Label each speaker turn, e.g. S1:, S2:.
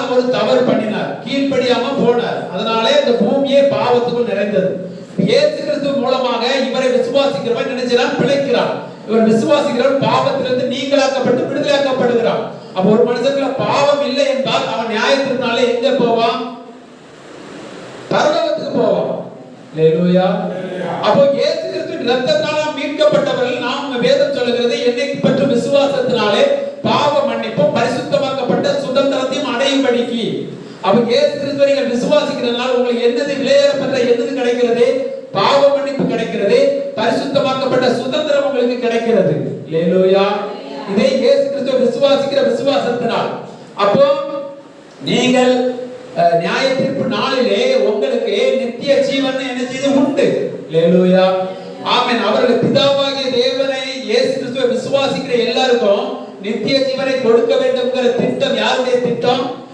S1: ஆதாம் ஒரு தவறு பண்ணினார், கீழ்ப்படியாம போனார். அதனாலே இந்த பூமியே பாவத்துக்குள் நிறைந்தது. இயேசு கிறிஸ்து மூலமாக இவரை விசுவாசிக்கிறவன் நினைச்சான் பிழைக்கிறான். இவர் விசுவாசிக்கிறவன் பாவத்திலிருந்து நீங்களாக்கப்பட்டு விடுதலையாக்கப்படுகிறான். அப்ப ஒரு மனுஷனுக்குள்ள பாவம் இல்லை என்றால் அவன் நியாயத்தினாலே எங்க போவான்? பரலோகத்துக்கு போவான். அல்லேலூயா. அப்போ இயேசு கிறிஸ்துவின் இரத்தத்தால் மீட்கப்பட்டவர்கள் நாம் வேதம் சொல்லுகிறது என்னை பற்றி விசுவாசத்தினாலே பாவ மன்னிப்பும் பரிசுத்தமாக்கப்பட்ட சுதந்திரத்தையும் அடையும்படிக்கு. அப்ப இயேசு கிறிஸ்துவை நீங்கள் விசுவாசிக்கிறதுனால உங்களுக்கு என்னது விலையேறப்பட்ட என்னது கிடைக்கிறது? பாவ மன்னிப்பு கிடைக்கிறது, பரிசுத்தமாக்கப்பட்ட சுதந்திரம் உங்களுக்கு கிடைக்கிறது. அல்லேலூயா. இதை இயேசு கிறிஸ்துவை விசுவாசிக்கிற விசுவாசத்தினால். அப்போ நீங்கள் நியாய தீர்ப்பு நாளிலே உங்களுக்கு நித்திய ஜீவன் என்ன செய்து உண்டு. அல்லேலூயா. ஆமென். அவர்கள் பிதாவாகிய தேவனை இயேசு கிறிஸ்துவை விசுவாசிக்கிற எல்லாருக்கும் நித்திய ஜீவனை கொடுக்க வேண்டும்ங்கிற திட்டம் யாருடைய திட்டம்?